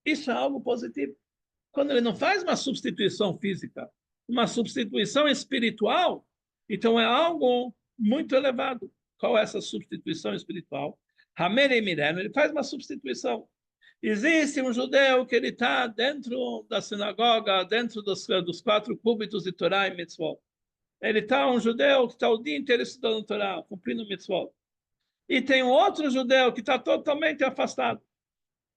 isso é algo positivo. Quando ele não faz uma substituição física, uma substituição espiritual, então é algo muito elevado. Qual é essa substituição espiritual? Hamer Emireno, ele faz uma substituição. Existe um judeu que ele está dentro da sinagoga, dentro dos 4 cúbitos de Torá e Mitzvot. Ele está um judeu que está o dia inteiro estudando Torá, cumprindo Mitzvot. E tem um outro judeu que está totalmente afastado.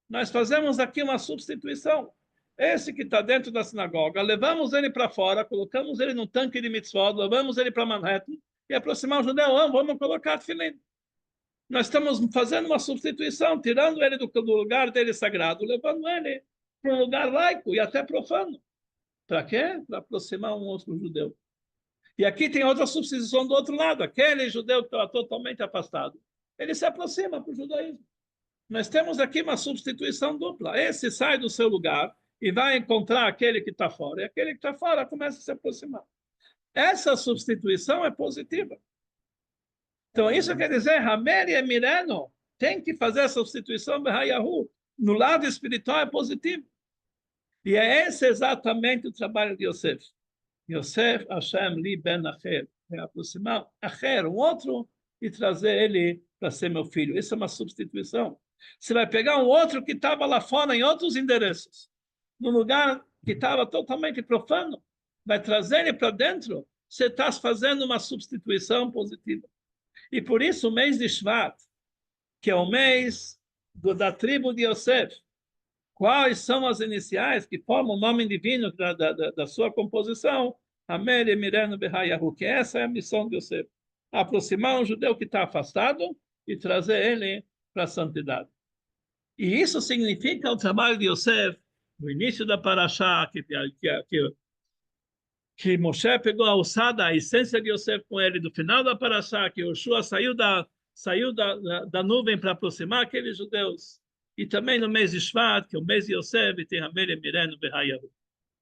Nós fazemos aqui uma substituição. Esse que está dentro da sinagoga, levamos ele para fora, colocamos ele num tanque de mitzvot, levamos ele para Manhattan e aproximar o judeu, vamos colocar filim. Nós estamos fazendo uma substituição, tirando ele do lugar dele sagrado, levando ele para um lugar laico e até profano. Para quê? Para aproximar um outro judeu. E aqui tem outra substituição do outro lado. Aquele judeu que estava totalmente afastado, ele se aproxima para o judaísmo. Nós temos aqui uma substituição dupla. Esse sai do seu lugar e vai encontrar aquele que está fora. E aquele que está fora começa a se aproximar. Essa substituição é positiva. Então, isso quer dizer, Hamer e Emireno tem que fazer essa substituição no lado espiritual é positivo. E é esse exatamente o trabalho de Yosef. Yosef Hashem li ben Acher. É aproximar Acher, um outro, e trazer ele para ser meu filho. Isso é uma substituição. Você vai pegar um outro que estava lá fora em outros endereços, num lugar que estava totalmente profano, vai trazer ele para dentro, você está fazendo uma substituição positiva. E por isso o mês de Shvat, que é o mês da tribo de Yosef, quais são as iniciais que formam o nome divino da sua composição? Amer Emirenu Behayahu, que essa é a missão de Yosef. Aproximar um judeu que está afastado e trazer ele para a santidade. E isso significa o trabalho de Yosef no início da Parashá, que Moshe pegou a alçada, a essência de Yosef com ele, do final da Parashá, que Yoshua saiu da nuvem para aproximar aqueles judeus. E também no mês de Shvat, que é o mês de Yosef, tem Hamel Emirenu Behayahu.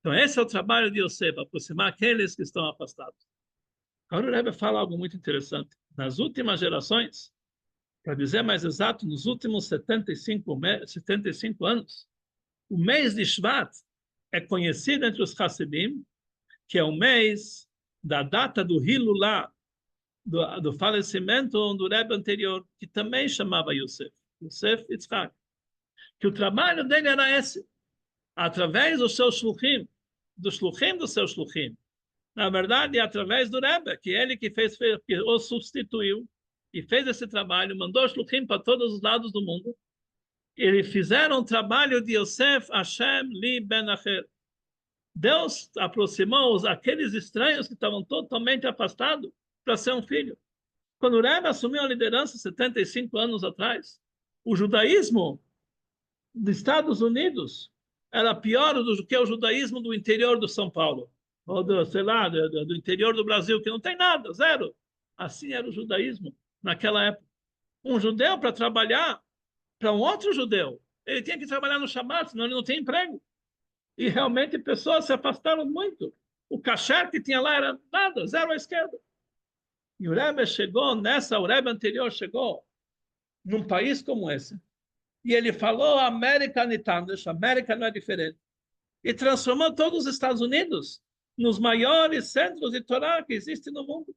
Então esse é o trabalho de Yosef, aproximar aqueles que estão afastados. Agora o Rebbe fala algo muito interessante. Nas últimas gerações, para dizer mais exato, nos últimos 75 anos, o mês de Shvat é conhecido entre os Hasidim, que é o mês da data do Hilulá, do falecimento do Rebbe anterior, que também chamava Yosef Yitzhak, que o trabalho dele era esse, através dos seus shluchim, dos seus shluchim, na verdade, através do Rebbe, que ele que o substituiu e fez esse trabalho, mandou shluchim para todos os lados do mundo. Eles fizeram o trabalho de Yosef Hashem li ben Acher. Deus aproximou aqueles estranhos que estavam totalmente afastados para ser um filho. Quando o Rebbe assumiu a liderança 75 anos atrás, o judaísmo dos Estados Unidos era pior do que o judaísmo do interior do São Paulo, ou do interior do Brasil, que não tem nada, zero. Assim era o judaísmo naquela época. Um judeu para trabalhar para um outro judeu, ele tinha que trabalhar no Shabat, senão ele não tem emprego. E realmente pessoas se afastaram muito. O kasher que tinha lá era nada, zero à esquerda. E o Rebbe o Rebbe anterior chegou num país como esse, e ele falou América Nitandesh, América não é diferente, e transformou todos os Estados Unidos nos maiores centros de Torá que existem no mundo.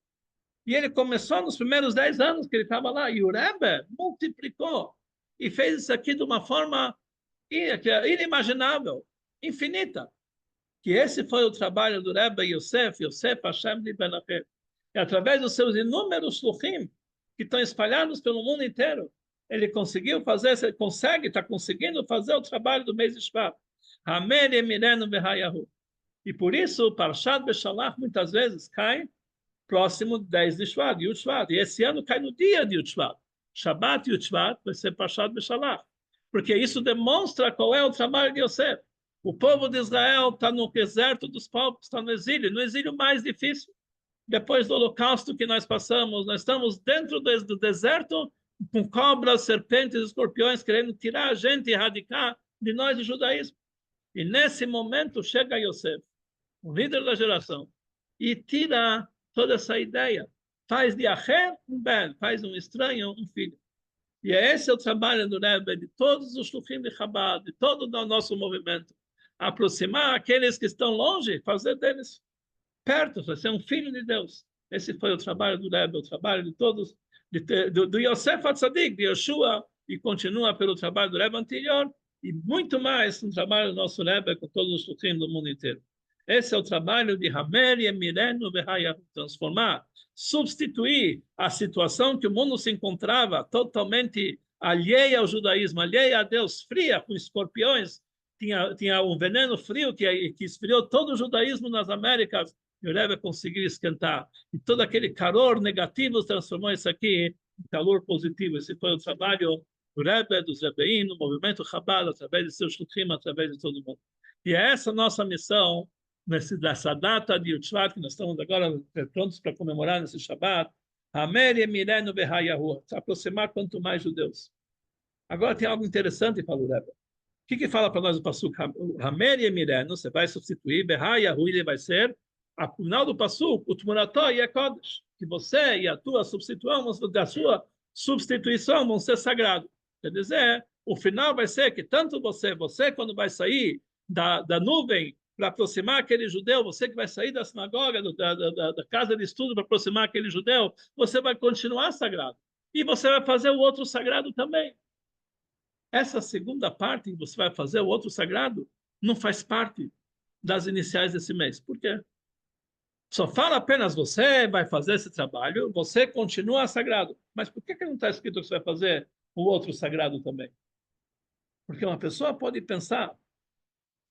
E ele começou nos primeiros 10 anos que ele estava lá, e o Rebbe multiplicou e fez isso aqui de uma forma inimaginável, infinita. Que esse foi o trabalho do Rebbe Yosef Hashem li ben Acher. E através dos seus inúmeros shluchim, que estão espalhados pelo mundo inteiro, ele está conseguindo fazer o trabalho do mês de Shvat. Amen emirenu behayahu. E por isso o Parshat Beshalach muitas vezes cai próximo de 10 de Shvat, Yud Shvat. E esse ano cai no dia de Yud Shvat. Shabbat Yud Shvat vai ser Parshat Beshalach. Porque isso demonstra qual é o trabalho de Yosef. O povo de Israel está no deserto dos povos, está no exílio mais difícil. Depois do holocausto que nós passamos, nós estamos dentro do deserto com cobras, serpentes, escorpiões, querendo tirar a gente e erradicar de nós o judaísmo. E nesse momento chega Yosef, o líder da geração, e tira toda essa ideia. Faz de Acher um Ben, faz um estranho um filho. E esse é o trabalho do Rebbe, de todos os shluchim de Chabad, de todo o nosso movimento. Aproximar aqueles que estão longe, fazer deles perto, ser um filho de Deus. Esse foi o trabalho do Rebbe, o trabalho de todos, do Yosef Hatzadik, de Yoshua, e continua pelo trabalho do Rebbe anterior, e muito mais no trabalho do nosso Rebbe com todos os shluchim do mundo inteiro. Esse é o trabalho de Hamer e Emirenu Behayahu, transformar, substituir a situação que o mundo se encontrava totalmente alheia ao judaísmo, alheia a Deus, fria, com escorpiões, tinha um veneno frio que esfriou todo o judaísmo nas Américas, e o Rebbe conseguiu esquentar. E todo aquele calor negativo transformou isso aqui em calor positivo. Esse foi o trabalho do Rebbe, dos Rebbeim, no movimento Chabad, através de seus shluchim, através de todo mundo. E é essa nossa missão, nessa data de Yud Shvat, que nós estamos agora prontos para comemorar nesse Shabbat, Hamer Emirenu Behayahu, se aproximar quanto mais judeus. Agora tem algo interessante para o Rebbe. O que fala para nós o Pasuk? Hamer Emirenu, você vai substituir, Behayahu, ele vai ser, ao final do Pasuk, o Tmurató e a Kodesh, que você e a tua substituição vão ser sagrados. Quer dizer, o final vai ser que tanto você quando vai sair da nuvem para aproximar aquele judeu, você que vai sair da sinagoga, da casa de estudo para aproximar aquele judeu, você vai continuar sagrado. E você vai fazer o outro sagrado também. Essa segunda parte que você vai fazer, o outro sagrado, não faz parte das iniciais desse mês. Por quê? Só fala apenas você vai fazer esse trabalho, você continua sagrado. Mas por que não está escrito que você vai fazer o outro sagrado também? Porque uma pessoa pode pensar,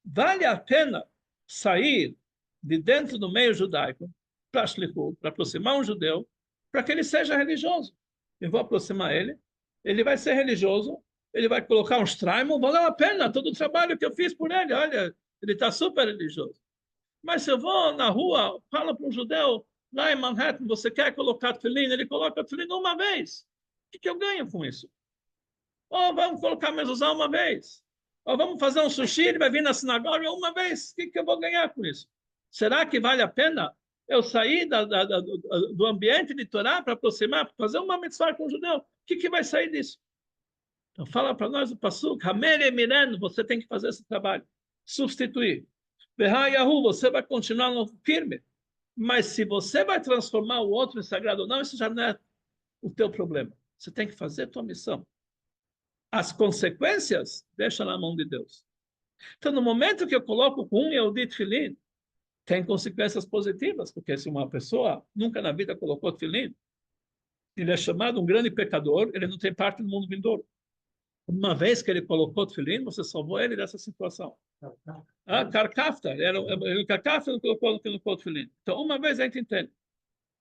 vale a pena sair de dentro do meio judaico para Shlichut, para aproximar um judeu, para que ele seja religioso. Eu vou aproximar ele, ele vai ser religioso, ele vai colocar um shtraimon, valeu a pena todo o trabalho que eu fiz por ele, olha, ele está super religioso. Mas se eu vou na rua, falo para um judeu, lá em Manhattan, você quer colocar tefilim? Ele coloca tefilim uma vez. O que eu ganho com isso? Ou vamos colocar mezuzá uma vez. Ou vamos fazer um sushi, ele vai vir na sinagoga uma vez. O que eu vou ganhar com isso? Será que vale a pena eu sair do ambiente de Torá para aproximar, para fazer uma mitzvah com o judeu? O que vai sair disso? Então fala para nós o Passuk, Hamer Emireno, você tem que fazer esse trabalho. Substituir. Yahu, você vai continuar no firme. Mas se você vai transformar o outro em sagrado ou não, isso já não é o teu problema. Você tem que fazer a tua missão. As consequências, deixa na mão de Deus. Então, no momento que eu coloco um Yehudi Tefilin, tem consequências positivas, porque se uma pessoa nunca na vida colocou Tefilin, ele é chamado um grande pecador, ele não tem parte no mundo vindouro. Uma vez que ele colocou Tefilin, você salvou ele dessa situação. Karkafta, ele Karkafta não colocou Tefilin. Então, uma vez a gente entende.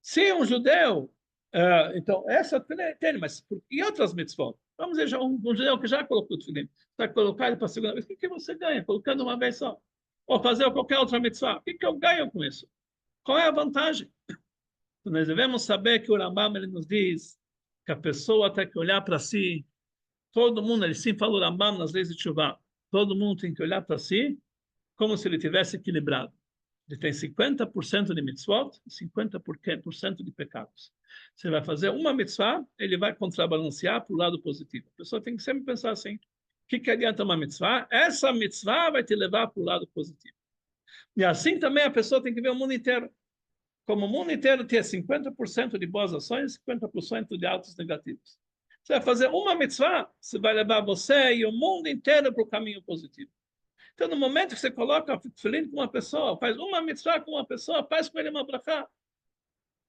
Se um judeu, então, essa tem, mas e outras mitzvot? Vamos dizer, um judeu que já colocou Tefilin, vai colocar ele para a segunda vez, o que você ganha colocando uma vez só? Ou fazer qualquer outra mitzvah? O que eu ganho com isso? Qual é a vantagem? Então, nós devemos saber que o Rambam ele nos diz que a pessoa tem que olhar para si. Todo mundo, ele sim fala o Rambam nas leis de Teshuvah, todo mundo tem que olhar para si como se ele tivesse equilibrado. Ele tem 50% de mitzvot e 50% de pecados. Você vai fazer uma mitzvah, ele vai contrabalancear para o lado positivo. A pessoa tem que sempre pensar assim, o que adianta uma mitzvah? Essa mitzvah vai te levar para o lado positivo. E assim também a pessoa tem que ver o mundo inteiro. Como o mundo inteiro tem 50% de boas ações e 50% de atos negativos. Você vai fazer uma mitzvah, você vai levar você e o mundo inteiro para o caminho positivo. Então, no momento que você coloca tefilim com uma pessoa, faz uma mitzvah com uma pessoa, faz com ele uma brachá.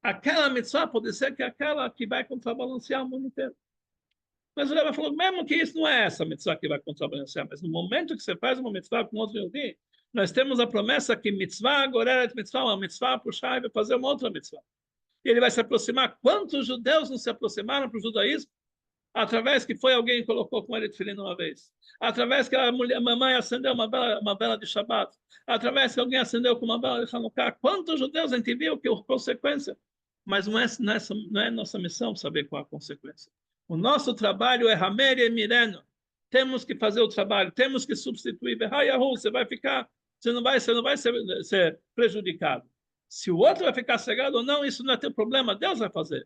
Aquela mitzvah pode ser que é aquela que vai contrabalancear o mundo inteiro. Mas o Rebbe falou, mesmo que isso não é essa mitzvah que vai contrabalancear, mas no momento que você faz uma mitzvah com outro Yehudi, nós temos a promessa que mitzvah, goreret mitzvah, uma mitzvah puxar e vai fazer uma outra mitzvah. E ele vai se aproximar. Quantos judeus não se aproximaram para o judaísmo? Através que foi alguém que colocou com ele tefilim uma vez. Através que a mamãe acendeu uma vela de Shabbat. Através que alguém acendeu com uma vela de Hanukkah. Quantos judeus a gente viu que a consequência? Mas não é nossa missão saber qual a consequência. O nosso trabalho é Hamer e Mireno. Temos que fazer o trabalho, temos que substituir. Você vai ficar, você não vai ser prejudicado. Se o outro vai ficar cegado ou não, isso não é teu problema, Deus vai fazer.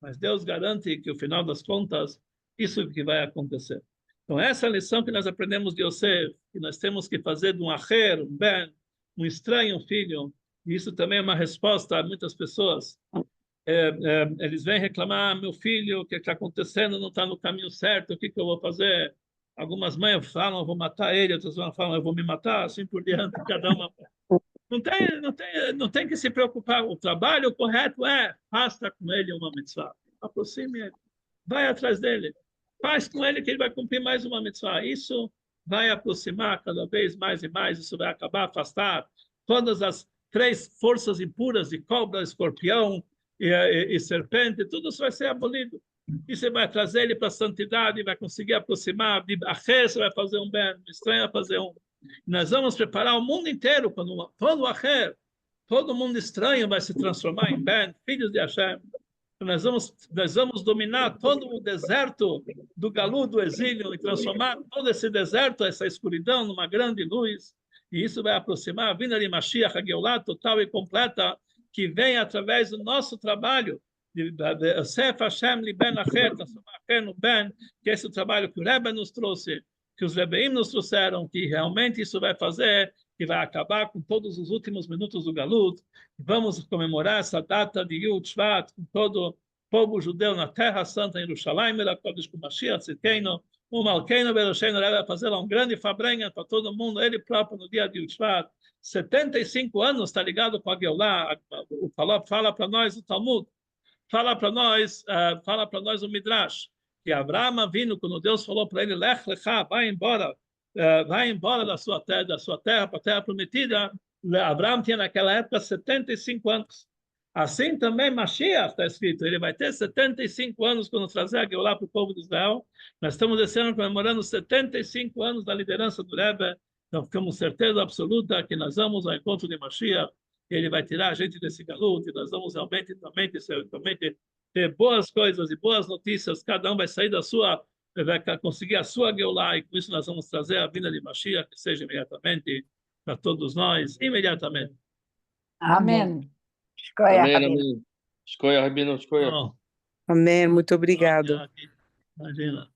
Mas Deus garante que, no final das contas, isso é que vai acontecer. Então, essa é a lição que nós aprendemos de Yosef, que nós temos que fazer de um acher, um ben, um estranho filho. E isso também é uma resposta a muitas pessoas. Eles vêm reclamar, meu filho, o que está acontecendo, não está no caminho certo, o que eu vou fazer? Algumas mães falam, eu vou matar ele, outras falam, eu vou me matar, assim por diante, cada uma. Não tem que se preocupar. O trabalho correto é faça com ele uma mitzvah. Aproxime ele. Vai atrás dele. Faz com ele que ele vai cumprir mais uma mitzvah. Isso vai aproximar cada vez mais e mais. Isso vai acabar, afastar todas as 3 forças impuras de cobra, escorpião e serpente. Tudo isso vai ser abolido. E você vai trazer ele para a santidade, vai conseguir aproximar. Você vai fazer um bem, o estranho vai fazer um. Nós vamos preparar o mundo inteiro quando todo acher, todo mundo estranho vai se transformar em Ben, filhos de Hashem. Nós vamos dominar todo o deserto do Galu, do exílio, e transformar todo esse deserto, essa escuridão, numa grande luz. E isso vai aproximar a vinda de Mashiach, a Geulah total e completa, que vem através do nosso trabalho, de Yosef Hashem li Ben Acher, transformar Acher no Ben, que é esse o trabalho que o Rebbe nos trouxe. que os Rebbeim nos trouxeram, que realmente isso vai fazer, que vai acabar com todos os últimos minutos do Galut. Vamos comemorar essa data de Yud Shvat com todo o povo judeu na Terra Santa, em Jerusalém, Melakodesh com Mashiach Tzidkeinu, o Malkeinu Beroshenu, ele vai fazer lá um grande fabrenha para todo mundo, ele próprio no dia de Yud Shvat. 75 anos está ligado com a Geulah. Fala para nós o Talmud, fala para nós o Midrash, que Abraão vindo quando Deus falou para ele, Lech Lecha, vai embora da sua terra para a terra prometida. Abraão tinha naquela época 75 anos. Assim também Mashiach está escrito, ele vai ter 75 anos quando trazer a Geulah para o povo de Israel. Nós estamos esse ano comemorando 75 anos da liderança do Rebbe, então temos certeza absoluta que nós vamos ao encontro de Mashiach, ele vai tirar a gente desse galuto, e nós vamos realmente também ter boas coisas e boas notícias, cada um vai sair da sua, vai conseguir a sua Geulah, e com isso nós vamos trazer a vinda de Mashiach, que seja imediatamente para todos nós, imediatamente. Amém. Shkoyach, Amém, Rabino. amém. Escolha, Rabino, escolha. Oh, Amém. Muito obrigado. imagina.